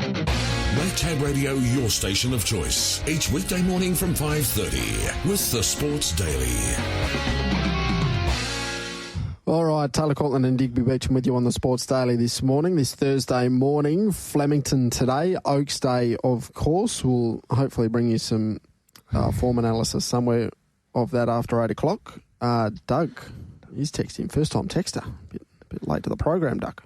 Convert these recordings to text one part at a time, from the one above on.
Make Tab Radio your station of choice. Each weekday morning from 5:30 with the Sports Daily. All right, Taylor, Cortland and Digby Beecham with you on the Sports Daily this morning, this Thursday morning. Flemington today, Oaks Day, of course. We'll hopefully bring you some form analysis somewhere of that after 8 o'clock. Doug, he's texting, first-time texter. A bit late to the program, Doug.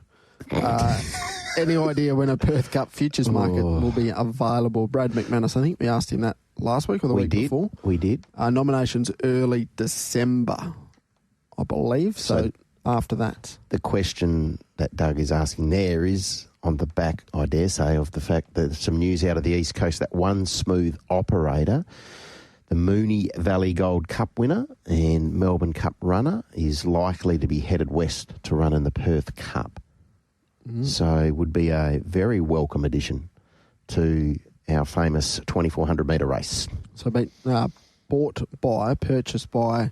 Any idea when a Perth Cup futures market will be available? Brad McManus, I think we asked him that last week or the week before. We did. Nominations early December, I believe. So after that. The question that Doug is asking there is on the back, I dare say, of the fact that some news out of the East Coast that one smooth operator, the Moonee Valley Gold Cup winner and Melbourne Cup runner, is likely to be headed west to run in the Perth Cup. So it would be a very welcome addition to our famous 2,400 metre race. So purchased by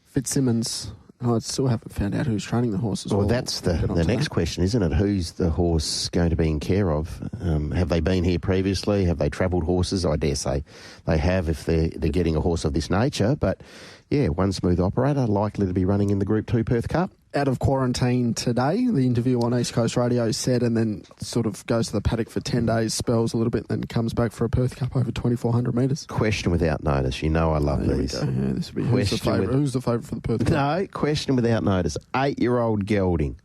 Fitzsimmons. I still haven't found out who's training the horse as well. Well, that's the next question, isn't it? Who's the horse going to be in care of? Have they been here previously? Have they travelled horses? I dare say they have if they're getting a horse of this nature. But, yeah, one smooth operator likely to be running in the Group 2 Perth Cup. Out of quarantine today, the interview on East Coast Radio said, and then sort of goes to the paddock for 10 days, spells a little bit, then comes back for a Perth Cup over 2,400 metres. Question without notice. You know I love these. Yeah, this would be who's the favourite for the Perth Cup? No, question without notice. 8-year-old gelding.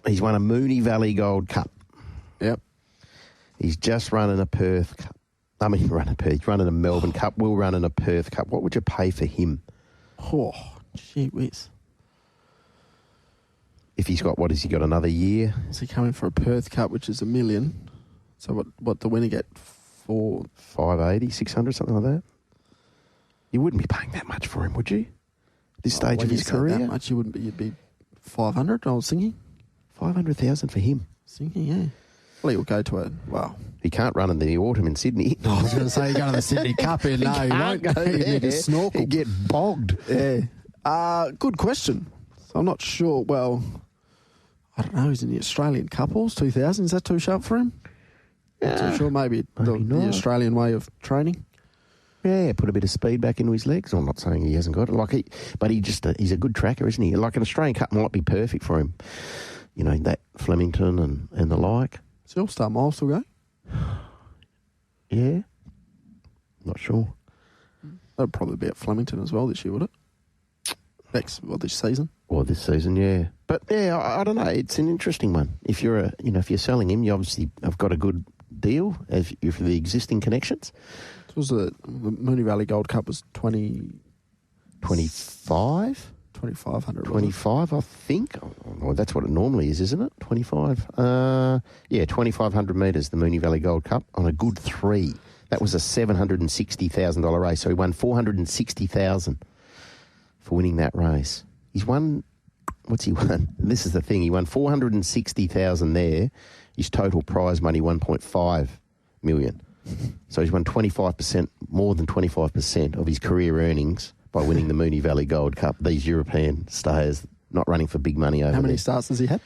He's won a Moonee Valley Gold Cup. Yep. He's just running a Perth Cup. He's running a Melbourne Cup. We'll run in a Perth Cup. What would you pay for him? Oh, gee whiz. If he's got, has he got another year? Is he coming for a Perth Cup, which is $1 million? So what the winner get for? 580, 600, something like that? You wouldn't be paying that much for him, would you? At this stage of his career? That much, you wouldn't be. You'd be 500, I was thinking. 500,000 for him? Thinking, yeah. Well, he'll go to he can't run in the autumn in Sydney. I was going to say, he's going to the Sydney Cup here. No, he won't go there. He'd need to snorkel. He'd get bogged. Yeah. Good question. So I'm not sure. Well, I don't know. He's in the Australian Cup Horse 2000. Is that too sharp for him? Not too sure. Maybe the Australian way of training. Yeah, put a bit of speed back into his legs. I'm not saying he hasn't got it. He's a good tracker, isn't he? Like an Australian Cup might be perfect for him. You know, that Flemington and the like. Is the All-Star Mile still go? Yeah. Not sure. That'll probably be at Flemington as well this year, would it? This season? Well, this season, yeah. But yeah, I don't know. It's an interesting one. If you're if you're selling him, you obviously have got a good deal for the existing connections. It was the Moonee Valley Gold Cup was 25? 2,500. 25, I think. Well, that's what it normally is, isn't it? 25. 2,500 metres, the Moonee Valley Gold Cup on a good 3. That was a $760,000 race. So he won $460,000 for winning that race. He's won. What's he won? This is the thing. He won $460,000 there. His total prize money $1.5 million. So he's won 25%, more than 25% of his career earnings by winning the Moonee Valley Gold Cup. These European stayers not running for big money over there. How many starts has he had?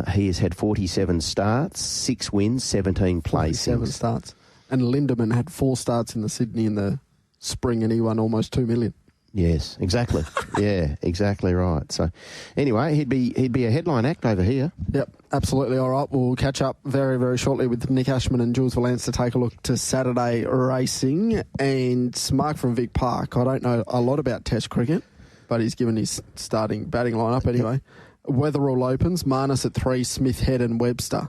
He has had 47 starts, 6 wins, 17 placings. 7 starts. And Lindemann had 4 starts in the Sydney in the spring and he won almost $2 million. Yes, exactly. Yeah, exactly right. So, anyway, he'd be a headline act over here. Yep, absolutely. All right, we'll catch up very, very shortly with Nic Ashman and Jules Valance to take a look to Saturday racing. And Mark from Vic Park, I don't know a lot about Test cricket, but he's given his starting batting lineup anyway. Weatherall opens, Marnus at 3, Smith, Head and Webster.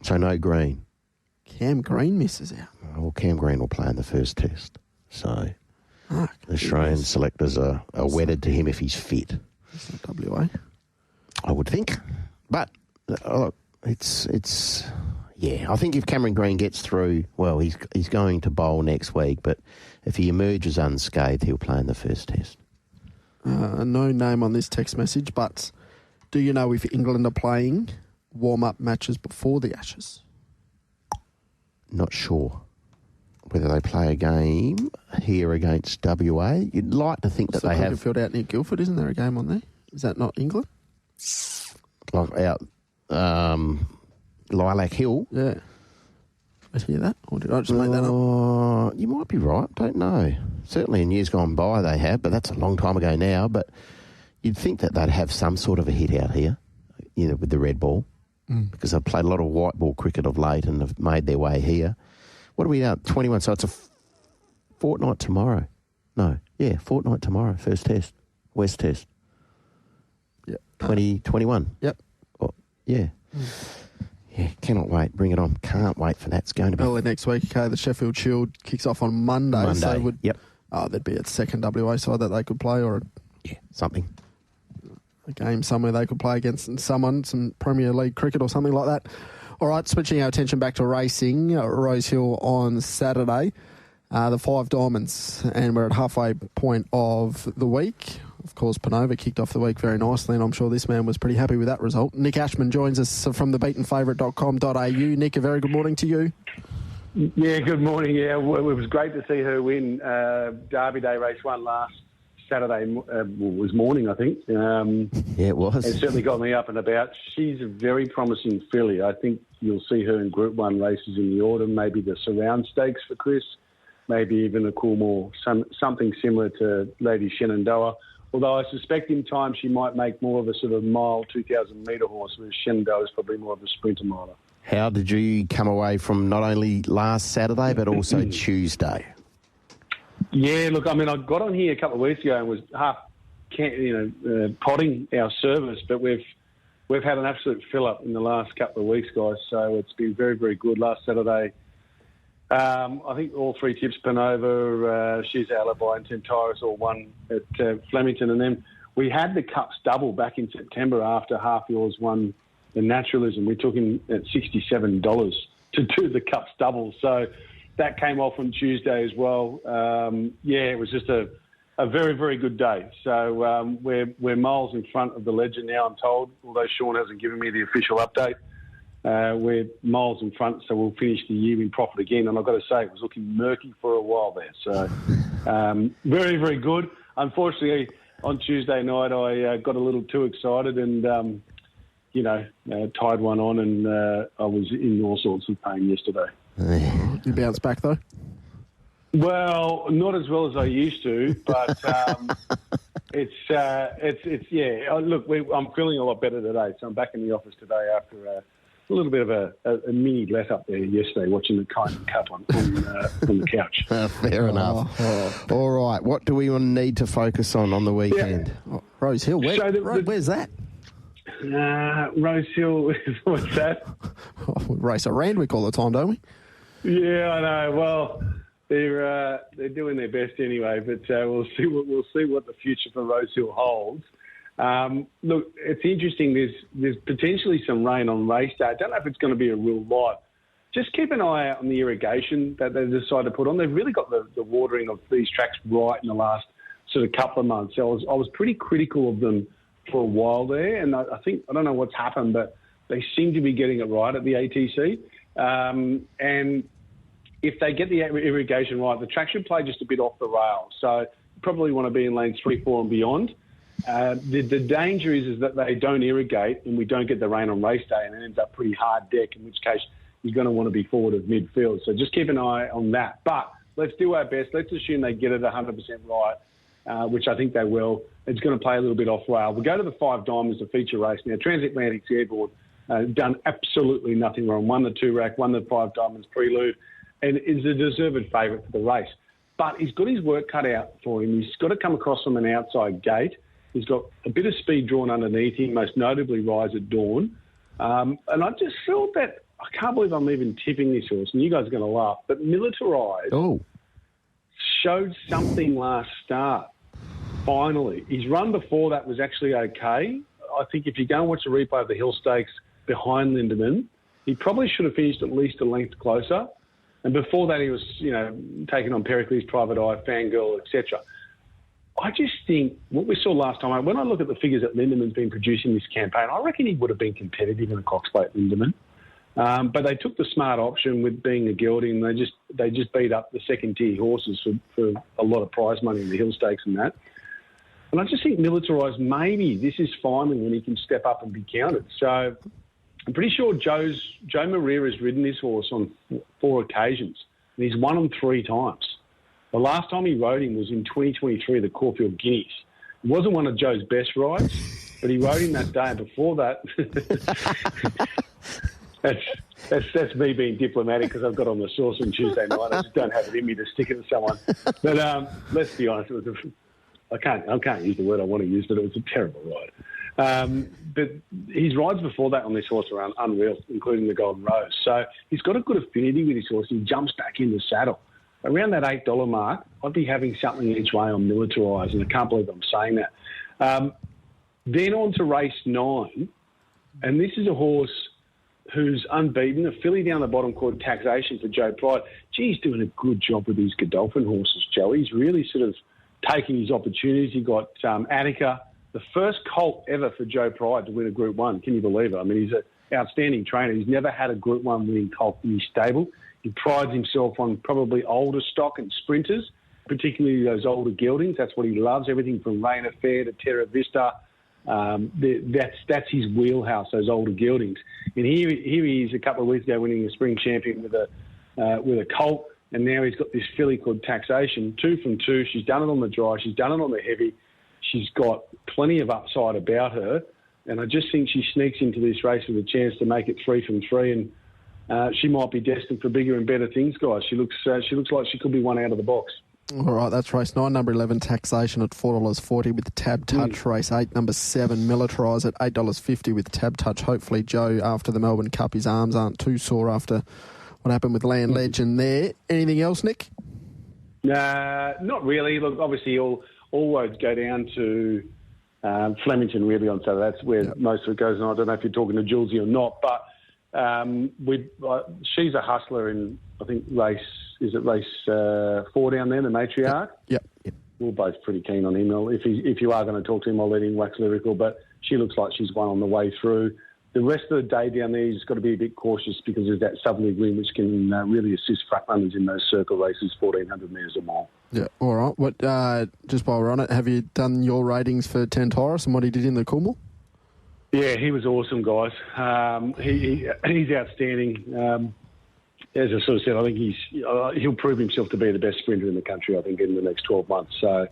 So no Green. Cam Green misses out. Well, Cam Green will play in the first test. So the Australian selectors are wedded to him if he's fit. It's not WA. I would think. But it's I think if Cameron Green gets through, well, he's going to bowl next week, but if he emerges unscathed, he'll play in the first test. No name on this text message, but do you know if England are playing warm-up matches before the Ashes? Not sure. Whether they play a game here against WA. You'd like to think that they have... Field out near Guildford, isn't there a game on there? Is that not England? Like out... Lilac Hill. Yeah. Did I hear that? Or did I just make that up? You might be right. Don't know. Certainly in years gone by they have, but that's a long time ago now. But you'd think that they'd have some sort of a hit out here, with the red ball, because they've played a lot of white ball cricket of late and have made their way here. What are we now? 21. So it's a fortnight tomorrow. No, yeah, fortnight tomorrow. First test, West Test. Yep. 2021. Yep. Oh, yeah. Yeah, cannot wait. Bring it on. Can't wait for that. It's going to be... Early next week, okay, the Sheffield Shield kicks off on Monday. So yep. There'd be a second WA side that they could play, or something. A game somewhere they could play against someone, some Premier League cricket or something like that. All right, switching our attention back to racing, Rose Hill on Saturday. The 5 Diamonds, and we're at halfway point of the week. Of course, Panova kicked off the week very nicely, and I'm sure this man was pretty happy with that result. Nic Ashman joins us from thebeatenfavourite.com.au. Nick, a very good morning to you. Yeah, good morning. Yeah, it was great to see her win Derby Day race 1 last Saturday. Was morning, I think. Yeah, it was. It certainly got me up and about. She's a very promising filly. I think you'll see her in Group 1 races in the autumn, maybe the Surround Stakes for Chris, maybe even a Coolmore, something similar to Lady Shenandoah. Although I suspect in time she might make more of a sort of mile, 2,000-metre horse, whereas Shenandoah is probably more of a sprinter miler. How did you come away from not only last Saturday but also Tuesday? Yeah, look, I mean, I got on here a couple of weeks ago and was half, potting our service, but we've had an absolute fill-up in the last couple of weeks, guys, so it's been very, very good. Last Saturday, I think all 3 tips, Panova, She's Alibi and Centaurus all won at Flemington. And then we had the Cups double back in September after Half Yours won the Naturalism. We took him at $67 to do the Cups double. So that came off on Tuesday as well. It was just a very, very good day. So we're miles in front of the legend now, I'm told, although Sean hasn't given me the official update. We're miles in front, so we'll finish the year in profit again. And I've got to say, it was looking murky for a while there. So very, very good. Unfortunately, on Tuesday night, I got a little too excited and, tied one on, and I was in all sorts of pain yesterday. You bounced back, though? Well, not as well as I used to, but it's Look, I'm feeling a lot better today, so I'm back in the office today after a little bit of a mini let up there yesterday, watching the Carnival Cup on the couch. Fair enough. All right, what do we need to focus on the weekend? Yeah. Rose Hill, where's that? Rose Hill, what's that? We race at Randwick all the time, don't we? Yeah, I know. Well, they're doing their best anyway, but we'll see what the future for Rose Hill holds. Look, it's interesting. There's potentially some rain on race day. I don't know if it's going to be a real lot. Just keep an eye out on the irrigation that they decide to put on. They've really got the watering of these tracks right in the last sort of couple of months. So I was pretty critical of them for a while there, and I think, I don't know what's happened, but they seem to be getting it right at the ATC. And if they get the irrigation right, the track should play just a bit off the rail. So you probably want to be in lanes 3, 4 and beyond. The danger is that they don't irrigate and we don't get the rain on race day, and it ends up pretty hard deck, in which case you're going to want to be forward of midfield. So just keep an eye on that. But let's do our best. Let's assume they get it 100% right, which I think they will. It's going to play a little bit off rail. We'll go to the 5 Diamonds, the feature race. Now, Transatlantic's Airborne done absolutely nothing wrong. Won the 2-rack, won the 5 Diamonds prelude, and is a deserved favourite for the race. But he's got his work cut out for him. He's got to come across from an outside gate. He's got a bit of speed drawn underneath him, most notably Rise at Dawn. And I just felt that, I can't believe I'm even tipping this horse, and you guys are going to laugh, but Militarised showed something last start, finally. His run before that was actually okay. I think if you go and watch a replay of the Hill Stakes behind Lindemann, he probably should have finished at least a length closer. And before that, he was, taking on Pericles, Private Eye, Fangirl, etc. I just think what we saw last time, when I look at the figures that Lindemann's been producing this campaign, I reckon he would have been competitive in a Cox Plate, Lindemann. But they took the smart option with being a gelding. They just beat up the second-tier horses for a lot of prize money in the Hill Stakes and that. And I just think Militarised, maybe this is finally when he can step up and be counted. So I'm pretty sure Joe Maria has ridden this horse on 4 occasions, and he's won them 3 times. The last time he rode him was in 2023, the Caulfield Guineas. It wasn't one of Joe's best rides, but he rode him that day. And before that, that's me being diplomatic because I've got on the sauce on Tuesday night. I just don't have it in me to stick it to someone. But let's be honest, I can't use the word I want to use, but it was a terrible ride. But his rides before that on this horse are unreal, including the Golden Rose. So he's got a good affinity with his horse. He jumps back in the saddle. Around that $8 mark, I'd be having something each way on Militarise, and I can't believe I'm saying that. Then on to race 9, and this is a horse who's unbeaten, a filly down the bottom called Taxation for Joe Pride. He's doing a good job with these Godolphin horses, Joe. He's really sort of taking his opportunities. He got Attica, the first colt ever for Joe Pride to win a Group 1. Can you believe it? I mean, he's an outstanding trainer. He's never had a Group 1 winning colt in his stable. He prides himself on probably older stock and sprinters, particularly those older geldings. That's what he loves, everything from Rain Affair to Terra Vista. That's his wheelhouse, those older geldings. And here he is a couple of weeks ago winning a spring champion with a colt, and now he's got this filly called Taxation, 2 from 2. She's done it on the dry. She's done it on the heavy. She's got plenty of upside about her, and I just think she sneaks into this race with a chance to make it 3 from 3, and she might be destined for bigger and better things, guys. She looks like she could be one out of the box. All right, that's race 9, number 11, Taxation at $4.40 with the Tab Touch. Race 8, number 7, Militarise at $8.50 with Tab Touch. Hopefully, Joe, after the Melbourne Cup, his arms aren't too sore after what happened with Land Legend there. Anything else, Nick? Not really. Look, obviously, all roads go down to Flemington really on Saturday. That's where most of it goes. And I don't know if you're talking to Jules or not, but she's a hustler in, I think, race 4 down there, the Matriarch? Yep. We're both pretty keen on him. If you are going to talk to him, I'll let him wax lyrical, but she looks like she's one on the way through. The rest of the day down there, he's got to be a bit cautious because there's that southerly wind which can really assist front runners in those circle races, 1,400 metres a mile. Yeah, all right. What? Just while we're on it, have you done your ratings for Tentoris and what he did in the Kumul? Yeah, he was awesome, guys. He's outstanding. As I sort of said, I think he'll prove himself to be the best sprinter in the country, I think, in the next 12 months. So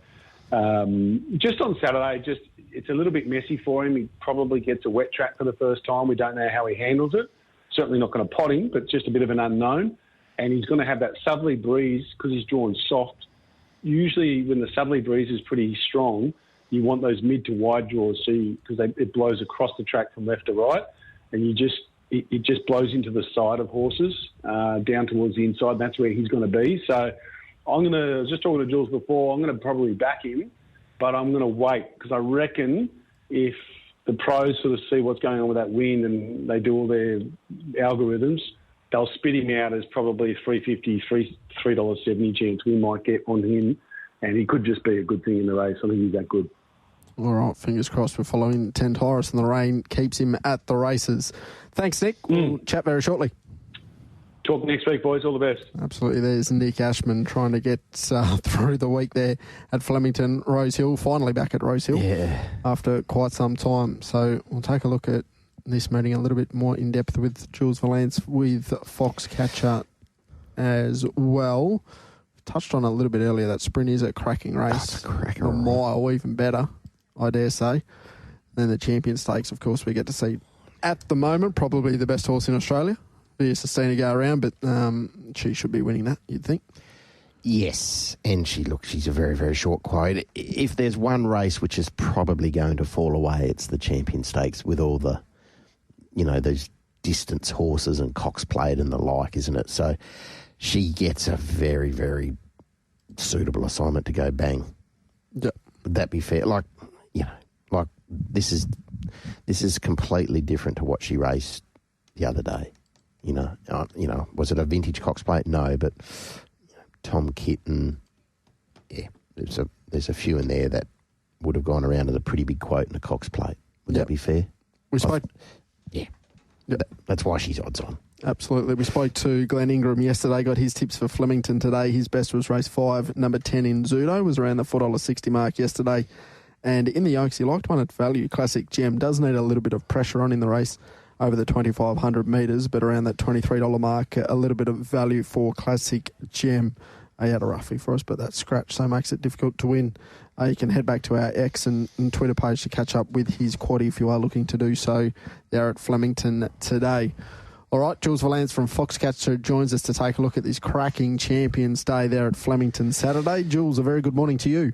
just on Saturday, it's a little bit messy for him. He probably gets a wet track for the first time. We don't know how he handles it. Certainly not going to pot him, but just a bit of an unknown. And he's going to have that southerly breeze because he's drawn soft. Usually when the southerly breeze is pretty strong, you want those mid to wide draws because it blows across the track from left to right, and it just blows into the side of horses down towards the inside. That's where he's going to be. So I was just talking to Jules before, I'm going to probably back him, but I'm going to wait because I reckon if the pros sort of see what's going on with that wind and they do all their algorithms, they'll spit him out as probably $3.50, $3.70 chance we might get on him, and he could just be a good thing in the race. I think he's that good. All right, fingers crossed we're following Tentoris and the rain keeps him at the races. Thanks, Nick. We'll chat very shortly. Talk next week, boys. All the best. Absolutely. There's Nic Ashman trying to get through the week there at Flemington, Rose Hill. Finally back at Rose Hill after quite some time. So we'll take a look at this meeting a little bit more in depth with Jules Valance with Foxcatcher as well. Touched on it a little bit earlier. That sprint is a cracking race. A mile, even better, I dare say. Then the Champion Stakes, of course, we get to see at the moment probably the best horse in Australia. Be a Sustina go around, but she should be winning that, you'd think. Yes, and she's a very, very short quote. If there's one race which is probably going to fall away, it's the Champion Stakes with all the, those distance horses and Cox Plate and the like, isn't it? So she gets a very, very suitable assignment to go bang. Yeah. Would that be fair? This is completely different to what she raced the other day. Was it a vintage Cox Plate? No, but Tom Kitten, there's a few in there that would have gone around at a pretty big quote in a Cox Plate. Would that be fair? We spoke. That's why she's odds on. Absolutely. We spoke to Glenn Ingram yesterday, got his tips for Flemington today. His best was race 5, number 10 in Zudo, was around the $4.60 mark yesterday. And in the Oaks, he liked one at value. Classic Gem does need a little bit of pressure on in the race over the 2,500 metres, but around that $23 mark, a little bit of value for Classic Gem. He had a roughie for us, but that scratch, so makes it difficult to win. You can head back to our X and Twitter page to catch up with his quaddie if you are looking to do so there at Flemington today. All right, Jules Valance from Foxcatcher joins us to take a look at this cracking Champions Day there at Flemington Saturday. Jules, a very good morning to you.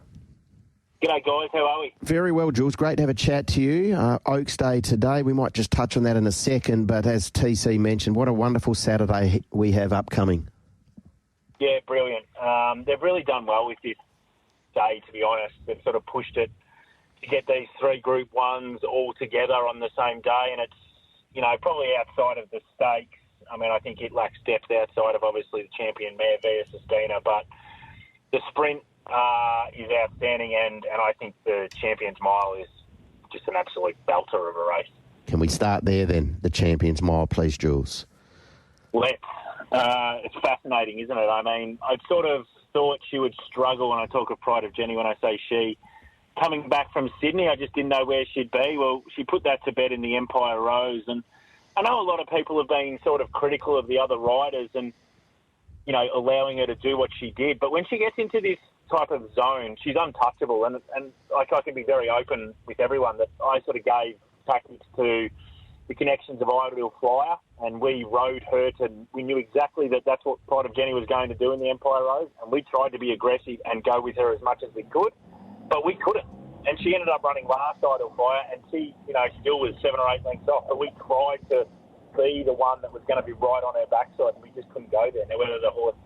G'day, guys. How are we? Very well, Jules. Great to have a chat to you. Oaks Day today. We might just touch on that in a second, but as TC mentioned, what a wonderful Saturday we have upcoming. Yeah, brilliant. They've really done well with this day, to be honest. They've sort of pushed it to get these three Group 1s all together on the same day, and it's, probably outside of the stakes. I mean, I think it lacks depth outside of, obviously, the champion mare, Via Sustina, but the sprint is outstanding, and I think the Champions Mile is just an absolute belter of a race. Can we start there then, the Champions Mile, please, Jules? Let's. It's fascinating, isn't it? I mean, I sort of thought she would struggle when I talk of Pride of Jenny when I say she. Coming back from Sydney, I just didn't know where she'd be. Well, she put that to bed in the Empire Rose, and I know a lot of people have been sort of critical of the other riders and, allowing her to do what she did. But when she gets into this type of zone, she's untouchable, and like I can be very open with everyone that I sort of gave tactics to the connections of Ideal Flyer, and we rode her we knew exactly that that's what Pride of Jenny was going to do in the Empire Road, and we tried to be aggressive and go with her as much as we could, but we couldn't. And she ended up running last, Ideal Flyer, and she, still was 7 or 8 lengths off, but we tried to be the one that was going to be right on her backside, and we just couldn't go there. Now, whether the horse,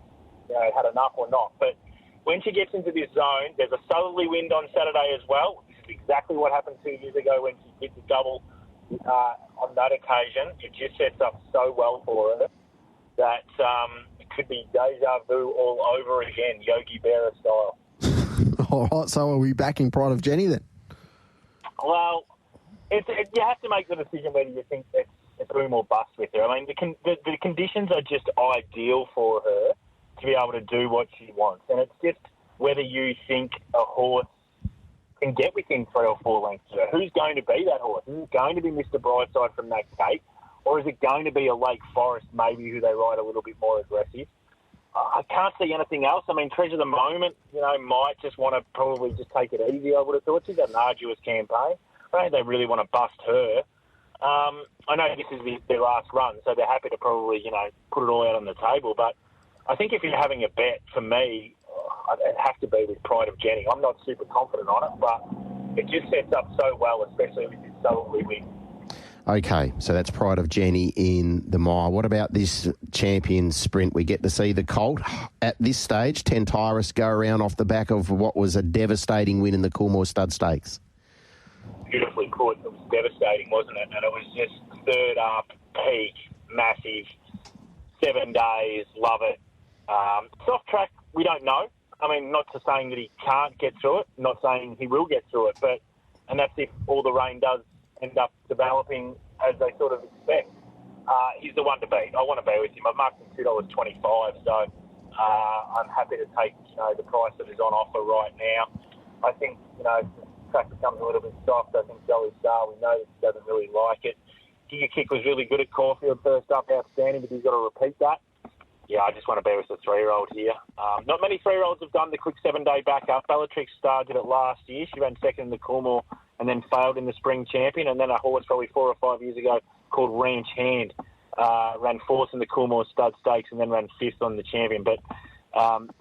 had enough or not, but when she gets into this zone, there's a southerly wind on Saturday as well. This is exactly what happened 2 years ago when she did the double. On that occasion, it just sets up so well for her that it could be deja vu all over again, Yogi Berra style. All right, so are we backing Pride of Jenny then? Well, you have to make the decision whether you think it's boom or bust with her. I mean, the conditions are just ideal for her to be able to do what she wants, and it's just whether you think a horse can get within 3 or 4 lengths of her. Who's going to be that horse? Is it going to be Mr. Brightside from that Cape, or is it going to be a Lake Forest maybe who they ride a little bit more aggressive? I can't see anything else. I mean, Treasure the Moment, might just want to probably just take it easy, I would have thought. She's had an arduous campaign. I don't think they really want to bust her. I know this is their last run, so they're happy to probably, put it all out on the table. But I think if you're having a bet, for me, it'd have to be with Pride of Jenny. I'm not super confident on it, but it just sets up so well, especially with this southerly wind. Okay, so that's Pride of Jenny in the mile. What about this Champions Sprint? We get to see the colt at this stage, Tyrus, go around off the back of what was a devastating win in the Coolmore Stud Stakes. Beautifully put. It was devastating, wasn't it? And it was just third up, peak, massive, 7 days, love it. Soft track, we don't know. I mean, not to saying that he can't get through it, not saying he will get through it, and that's if all the rain does end up developing as they sort of expect. He's the one to beat. I want to be with him. I've marked him $2.25, so I'm happy to take the price that is on offer right now. I think the track becomes a little bit soft. I think Jolly Star, we know that he doesn't really like it. Giga Kick was really good at Caulfield first up, outstanding, but he's got to repeat that. Yeah, I just want to be with the 3-year-old here. Not many 3-year-olds have done the quick 7-day backup. Bellatrix Star did it last year. She ran second in the Coolmore and then failed in the Spring Champion. And then a horse probably 4 or 5 years ago called Ranch Hand ran 4th in the Coolmore Stud Stakes and then ran 5th on the Champion. But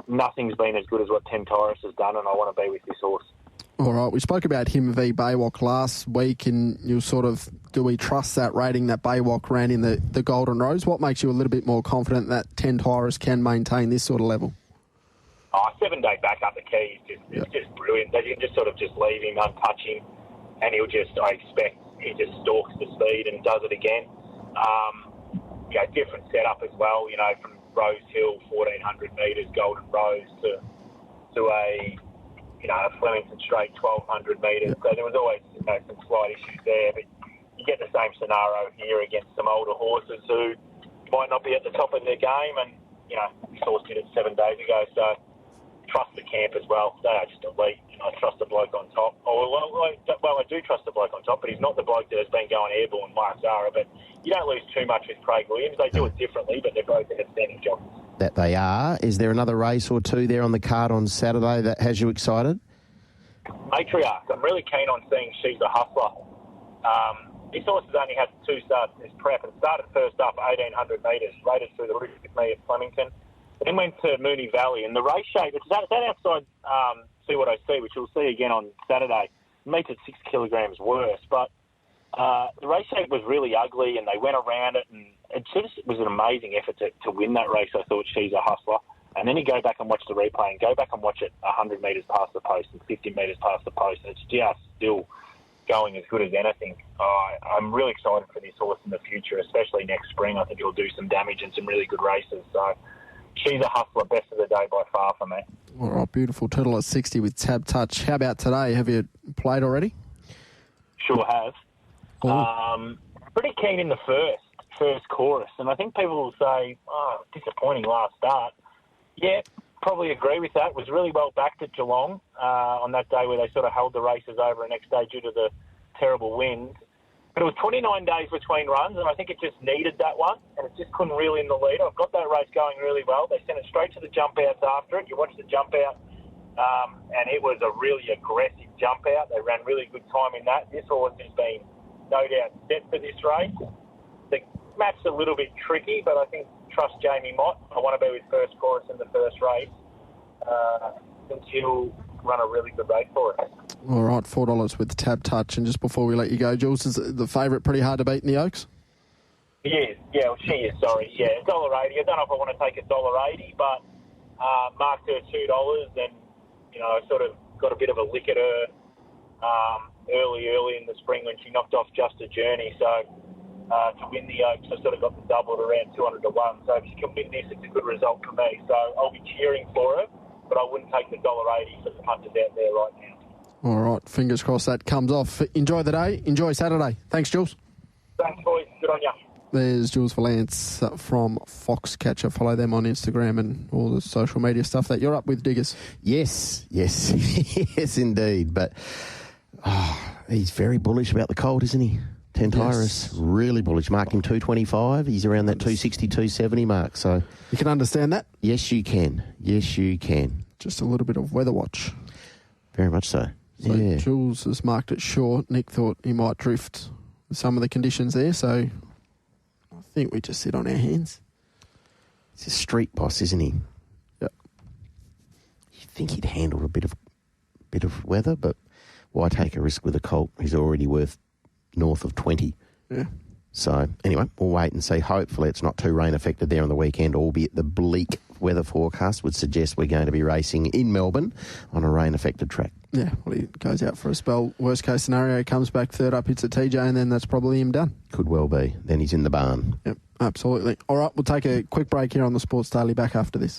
nothing's been as good as what Tyrus has done, and I want to be with this horse. All right, we spoke about him v Baywalk last week, and do we trust that rating that Baywalk ran in the Golden Rose? What makes you a little bit more confident that Tyrus can maintain this sort of level? 7-day backup, the key is just brilliant. They can just sort of just leave him, untouch him, and I expect he just stalks the speed and does it again. Different setup as well, from Rose Hill, 1,400 metres, Golden Rose to a Flemington Straight, 1,200 metres. Yep. So there was always some slight issues there, but you get the same scenario here against some older horses who might not be at the top of their game, and this horse did it 7 days ago. So trust the camp as well. They are just elite. I trust the bloke on top. I do trust the bloke on top, but he's not the bloke that has been going airborne, Mark Zara. But you don't lose too much with Craig Williams. They do it differently, but they're both outstanding jobs. That they are. Is there another race or two there on the card on Saturday that has you excited? Matriarch. I'm really keen on seeing She's a Hustler. This horse has only had 2 starts in this prep. It started first up 1,800 metres, rated through the roof with me at Flemington. Then went to Moonee Valley, and the race shape, it's that outside See What I See, which you'll see again on Saturday, makes it 6 kilograms worse. But the race shape was really ugly, and they went around it, and it just was an amazing effort to win that race. I thought She's a Hustler. And then you go back and watch the replay and go back and watch it 100 metres past the post and 50 metres past the post. And it's just still going as good as anything. I'm really excited for this horse in the future, especially next spring. I think it'll do some damage and some really good races. So She's a Hustler, best of the day by far for me. All right, beautiful. Turtle at 60 with Tab Touch. How about today? Have you played already? Sure have. Pretty keen in the first chorus. And I think people will say, disappointing last start. Yeah, probably agree with that. It was really well backed at Geelong on that day where they sort of held the races over the next day due to the terrible winds. But it was 29 days between runs, and I think it just needed that one, and it just couldn't reel in the lead. I've got that race going really well. They sent it straight to the jump outs after it. You watch the jump out, and it was a really aggressive jump out. They ran really good time in that. This horse has been, no doubt, set for this race. The match's a little bit tricky, but I think trust Jamie Mott. I want to be with first chorus in the first race. Since he'll run a really good race for us. All right, $4 with Tab Touch. And just before we let you go, Jules, is the favourite pretty hard to beat in the Oaks? He is. Yeah, well, she is, sorry. Yeah, $1.80. I don't know if I want to take $1.80, but marked her $2 and, I sort of got a bit of a lick at her early in the spring when she knocked off Just a Journey. So to win the Oaks, I sort of got the double at around 200 to 1. So if she can win this, it's a good result for me. So I'll be cheering for her, but I wouldn't take the $1.80 for the punters out there right now. All right, fingers crossed that comes off. Enjoy the day. Enjoy Saturday. Thanks, Jules. Thanks, boys. Good on you. There's Jules Valance from Foxcatcher. Follow them on Instagram and all the social media stuff that you're up with, Diggers. Yes, yes, indeed. But he's very bullish about the colt, isn't he? Tyrus, really bullish. Mark him 225. He's around that 260, 270 mark. So you can understand that? Yes, you can. Yes, you can. Just a little bit of weather watch. Very much so. So yeah. Jules has marked it short. Nick thought he might drift with some of the conditions there, so I think we just sit on our hands. He's a street boss, isn't he? Yep. You think he'd handle a bit of weather, but why take a risk with a colt? He's already worth north of 20. Yeah. So anyway, we'll wait and see. Hopefully it's not too rain affected there on the weekend, albeit the bleak weather forecast would suggest we're going to be racing in Melbourne on a rain affected track. Yeah, well, he goes out for a spell. Worst case scenario, he comes back third up, hits a TJ, and then that's probably him done. Could well be. Then he's in the barn. Yep, absolutely. All right, we'll take a quick break here on the Sports Daily. Back after this.